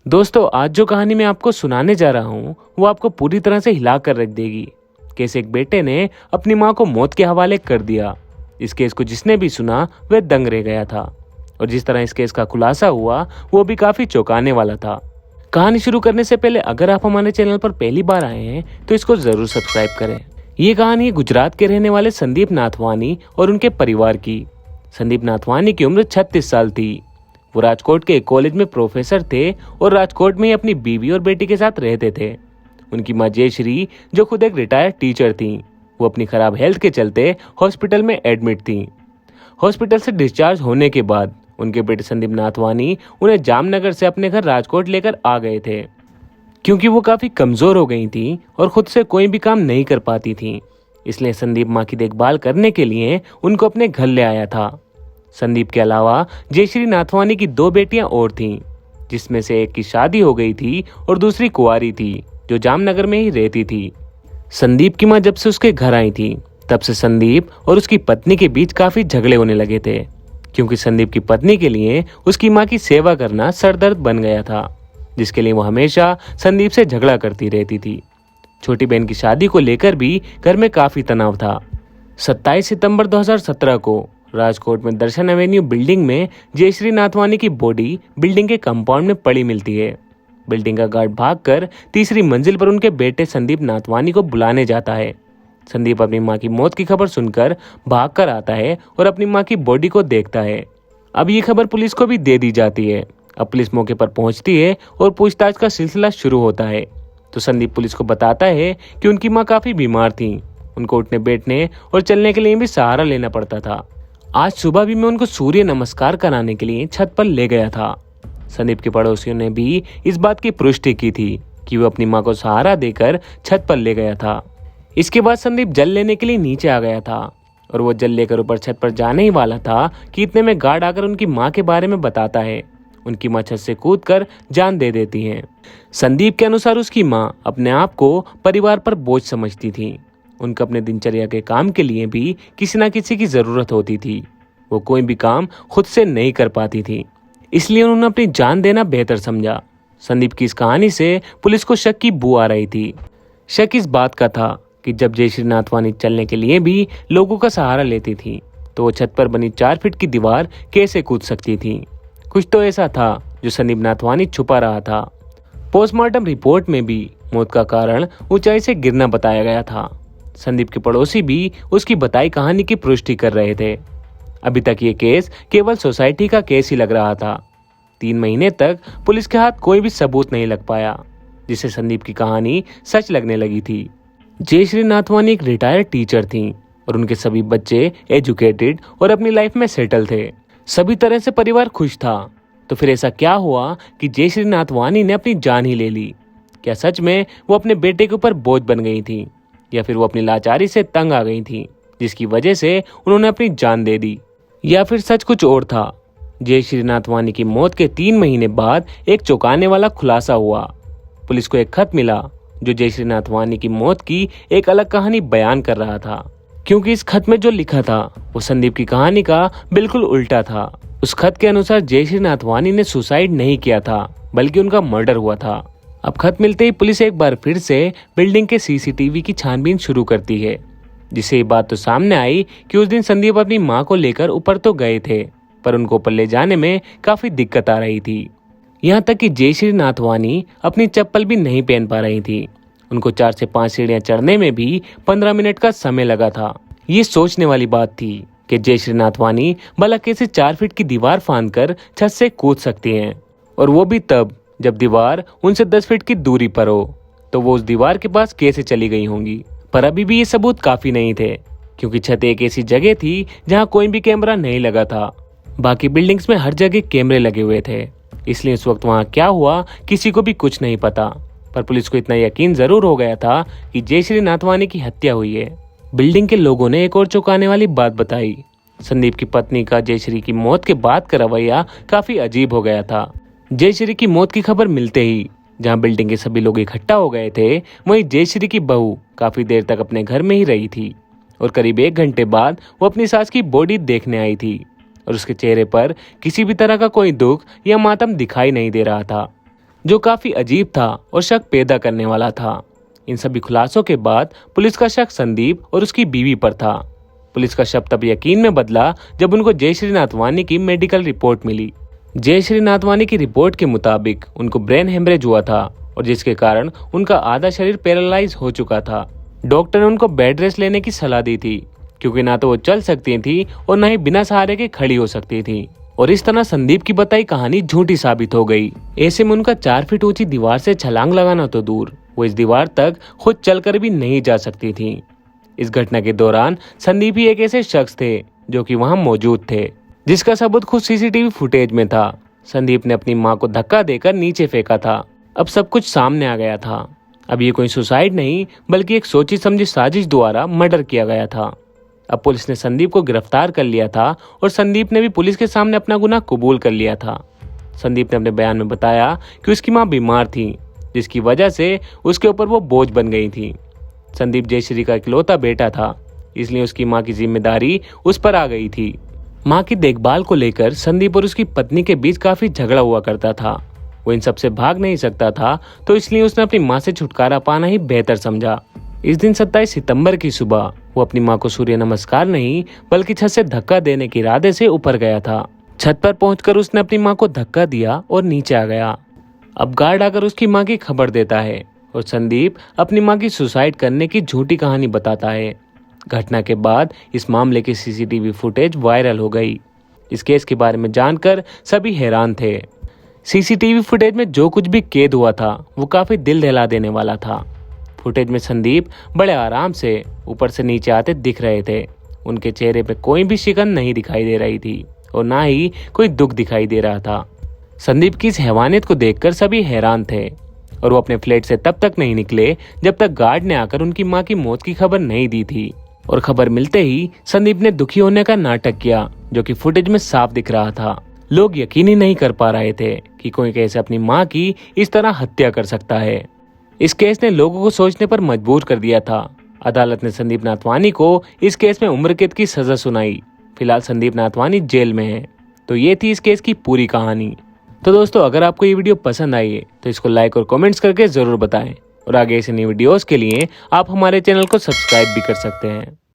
दोस्तों, आज जो कहानी मैं आपको सुनाने जा रहा हूँ वो आपको पूरी तरह से हिला कर रख देगी। कैसे एक बेटे ने अपनी माँ को मौत के हवाले कर दिया। इस केस को जिसने भी सुना वह दंग रह गया था। और जिस तरह इस केस का खुलासा हुआ वो भी काफी चौंकाने वाला था। कहानी शुरू करने से पहले अगर आप हमारे चैनल पर पहली बार आए हैं तो इसको जरूर सब्सक्राइब करें। ये कहानी है गुजरात के रहने वाले संदीप नाथवानी और उनके परिवार की। संदीप नाथवानी की उम्र 36 साल थी। वो राजकोट के एक कॉलेज में प्रोफेसर थे और राजकोट में ही अपनी बीवी और बेटी के साथ रहते थे। उनकी माँ जयश्री, जो खुद एक रिटायर्ड टीचर थीं, वो अपनी खराब हेल्थ के चलते हॉस्पिटल में एडमिट थीं। हॉस्पिटल से डिस्चार्ज होने के बाद उनके बेटे संदीप नाथवानी उन्हें जामनगर से अपने घर राजकोट लेकर आ गए थे, क्योंकि वो काफी कमजोर हो गई थीं और खुद से कोई भी काम नहीं कर पाती थीं। इसलिए संदीप माँ की देखभाल करने के लिए उनको अपने घर ले आया था। संदीप के अलावा जयश्री नाथवानी की 2 बेटियां और थीं, जिसमें से एक की शादी हो गई थी और दूसरी कुंवारी थी, जो जामनगर में ही रहती थी। संदीप की मां जब से उसके घर आई थी तब से संदीप और उसकी पत्नी के बीच काफी झगड़े होने लगे थे, क्योंकि संदीप की पत्नी के लिए उसकी मां की सेवा करना सरदर्द बन गया था, जिसके लिए वो हमेशा संदीप से झगड़ा करती रहती थी। छोटी बहन की शादी को लेकर भी घर में काफी तनाव था। 27 सितंबर 2017 को राजकोट में दर्शन एवेन्यू बिल्डिंग में जयश्री नाथवानी की बॉडी बिल्डिंग के कंपाउंड में पड़ी मिलती है। बिल्डिंग का गार्ड भागकर तीसरी मंजिल पर उनके बेटे संदीप नाथवानी को बुलाने जाता है। संदीप अपनी मां की मौत की खबर सुनकर भागकर आता है और अपनी मां की बॉडी को देखता है। अब ये खबर पुलिस को भी दे दी जाती है। अब पुलिस मौके पर पहुंचती है और पूछताछ का सिलसिला शुरू होता है। तो संदीप पुलिस को बताता है कि उनकी मां काफी बीमार थी, उनको उठने बैठने और चलने के लिए भी सहारा लेना पड़ता था। आज सुबह भी मैं उनको सूर्य नमस्कार कराने के लिए छत पर ले गया था। संदीप के पड़ोसियों ने भी इस बात की पुष्टि की थी कि वो अपनी मां को सहारा देकर छत पर ले गया था। इसके बाद संदीप जल लेने के लिए नीचे आ गया था और वो जल लेकर ऊपर छत पर जाने ही वाला था कि इतने में गार्ड आकर उनकी मां के बारे में बताता है। उनकी मां छत से कूदकर जान दे देती है। संदीप के अनुसार उसकी मां अपने आप को परिवार पर बोझ समझती थी। उनको अपने दिनचर्या के काम के लिए भी किसी न किसी की जरूरत होती थी। वो कोई भी काम खुद से नहीं कर पाती थी, इसलिए उन्होंने अपनी जान देना बेहतर समझा। संदीप की इस कहानी से पुलिस को शक की बू आ रही थी। शक इस बात का था कि जब जयश्री नाथवानी चलने के लिए भी लोगों का सहारा लेती थी तो वो छत पर बनी 4 फीट की दीवार कैसे कूद सकती थी। कुछ तो ऐसा था जो संदीप नाथवानी छुपा रहा था। पोस्टमार्टम रिपोर्ट में भी मौत का कारण ऊंचाई से गिरना बताया गया था। संदीप के पड़ोसी भी उसकी बताई कहानी की पुष्टि कर रहे थे। अभी तक ये केस केवल सोसाइटी का केस ही लग रहा था। 3 महीने तक पुलिस के हाथ कोई भी सबूत नहीं लग पाया, जिससे संदीप की कहानी सच लगने लगी थी। जयश्री नाथवानी एक रिटायर्ड टीचर थीं और उनके सभी बच्चे एजुकेटेड और अपनी लाइफ में सेटल थे। सभी तरह से परिवार खुश था। तो फिर ऐसा क्या हुआ कि जयश्री नाथवानी ने अपनी जान ही ले ली? क्या सच में वो अपने बेटे के ऊपर बोझ बन गई थी, या फिर वो अपनी लाचारी से तंग आ गई थी जिसकी वजह से उन्होंने अपनी जान दे दी? या फिर सच कुछ और था? जयश्री नाथवानी की मौत के 3 महीने बाद एक चौंकाने वाला खुलासा हुआ। पुलिस को एक खत मिला जो जयश्री नाथवानी की मौत की एक अलग कहानी बयान कर रहा था, क्योंकि इस खत में जो लिखा था वो संदीप की कहानी का बिल्कुल उल्टा था। उस खत के अनुसार जयश्री नाथवानी ने सुसाइड नहीं किया था, बल्कि उनका मर्डर हुआ था। अब खत मिलते ही पुलिस एक बार फिर से बिल्डिंग के सीसीटीवी की छानबीन शुरू करती है, जिससे ये बात तो सामने आई कि उस दिन संदीप अपनी मां को लेकर ऊपर तो गए थे, पर उनको ऊपर ले जाने में काफी दिक्कत आ रही थी। यहाँ तक कि जयश्री नाथवानी अपनी चप्पल भी नहीं पहन पा रही थी। उनको 4 से 5 सीढ़ियां चढ़ने में भी 15 मिनट का समय लगा था। ये सोचने वाली बात थी कि जयश्री नाथवानी भला कैसे 4 फीट की दीवार फांदकर छत से कूद सकती हैं, और वो भी तब जब दीवार उनसे 10 फीट की दूरी पर हो। तो वो उस दीवार के पास कैसे चली गई होंगी? पर अभी भी ये सबूत काफी नहीं थे, क्योंकि छत एक ऐसी जगह थी जहां कोई भी कैमरा नहीं लगा था। बाकी बिल्डिंग्स में हर जगह कैमरे लगे हुए थे, इसलिए उस वक्त वहां क्या हुआ किसी को भी कुछ नहीं पता। पर पुलिस को इतना यकीन जरूर हो गया था कि जयश्री नाथवानी की हत्या हुई है। बिल्डिंग के लोगों ने एक और चौंकाने वाली बात बताई। संदीप की पत्नी का जयश्री की मौत के बाद का रवैया काफी अजीब हो गया था। जयश्री की मौत की खबर मिलते ही जहां बिल्डिंग के सभी लोग इकट्ठा हो गए थे, वहीं जयश्री की बहू काफी देर तक अपने घर में ही रही थी और करीब 1 घंटे बाद वो अपनी सास की बॉडी देखने आई थी और उसके चेहरे पर किसी भी तरह का कोई दुख या मातम दिखाई नहीं दे रहा था। जो काफी अजीब था और शक पैदा करने वाला था। इन सभी खुलासों के बाद पुलिस का शक संदीप और उसकी बीवी पर था। पुलिस का शक तब यकीन में बदला जब उनको जयश्री नाथवानी की मेडिकल रिपोर्ट मिली। जयश्री नाथवानी की रिपोर्ट के मुताबिक उनको ब्रेन हेमरेज हुआ था और जिसके कारण उनका आधा शरीर पैरालाइज हो चुका था। डॉक्टर ने उनको बेड रेस्ट लेने की सलाह दी थी क्योंकि ना तो वो चल सकती थी और ना ही बिना सहारे के खड़ी हो सकती थी। और इस तरह संदीप की बताई कहानी झूठी साबित हो गई। ऐसे में उनका 4 फीट ऊंची दीवार से छलांग लगाना तो दूर, वो इस दीवार तक खुद चलकर भी नहीं जा सकती थी। इस घटना के दौरान संदीप ही एक ऐसे शख्स थे जो कि वहां मौजूद थे, जिसका सबूत खुद सीसीटीवी फुटेज में था। संदीप ने अपनी मां को धक्का देकर नीचे फेंका था। अब सब कुछ सामने आ गया था। अब ये कोई सुसाइड नहीं बल्कि एक सोची समझी साजिश द्वारा मर्डर किया गया था। अब पुलिस ने संदीप को गिरफ्तार कर लिया था और संदीप ने भी पुलिस के सामने अपना गुनाह कबूल कर लिया था। संदीप ने अपने बयान में बताया कि उसकी मां बीमार थी, जिसकी वजह से उसके ऊपर वो बोझ बन गई थी। संदीप जयश्री का इकलौता बेटा था, इसलिए उसकी मां की जिम्मेदारी उस पर आ गई थी। मां की देखभाल को लेकर संदीप और उसकी पत्नी के बीच काफी झगड़ा हुआ करता था। वो इन सब से भाग नहीं सकता था, तो इसलिए उसने अपनी मां से छुटकारा पाना ही बेहतर समझा। इस दिन 27 सितंबर की सुबह वो अपनी मां को सूर्य नमस्कार नहीं बल्कि छत से धक्का देने के इरादे से ऊपर गया था। छत पर पहुंचकर उसने अपनी मां को धक्का दिया और नीचे आ गया। अब गार्ड आकर उसकी मां की खबर देता है और संदीप अपनी मां की सुसाइड करने की झूठी कहानी बताता है। घटना के बाद इस मामले की सीसीटीवी फुटेज वायरल हो गई। इस केस के बारे में जानकर सभी हैरान थे। सीसीटीवी फुटेज में जो कुछ भी कैद हुआ था वो काफी दिल दहला देने वाला था। फुटेज में संदीप बड़े आराम से ऊपर से नीचे आते दिख रहे थे। उनके चेहरे पे कोई भी शिकन नहीं दिखाई दे रही थी और ना ही कोई दुख दिखाई दे रहा था। संदीप की इस हैवानियत को देखकर सभी हैरान थे और वो अपने फ्लैट से तब तक नहीं निकले जब तक गार्ड ने आकर उनकी मां की मौत की खबर नहीं दी थी। और खबर मिलते ही संदीप ने दुखी होने का नाटक किया, जो कि फुटेज में साफ दिख रहा था। लोग यकीन ही नहीं कर पा रहे थे कि कोई कैसे अपनी मां की इस तरह हत्या कर सकता है। इस केस ने लोगों को सोचने पर मजबूर कर दिया था। अदालत ने संदीप नाथवानी को इस केस में उम्र कैद की सजा सुनाई। फिलहाल संदीप नाथवानी जेल में है। तो ये थी इस केस की पूरी कहानी। तो दोस्तों, अगर आपको ये वीडियो पसंद आई है तो इसको लाइक और कमेंट्स करके जरूर बताएं और आगे ऐसे नई वीडियोस के लिए आप हमारे चैनल को सब्सक्राइब भी कर सकते हैं।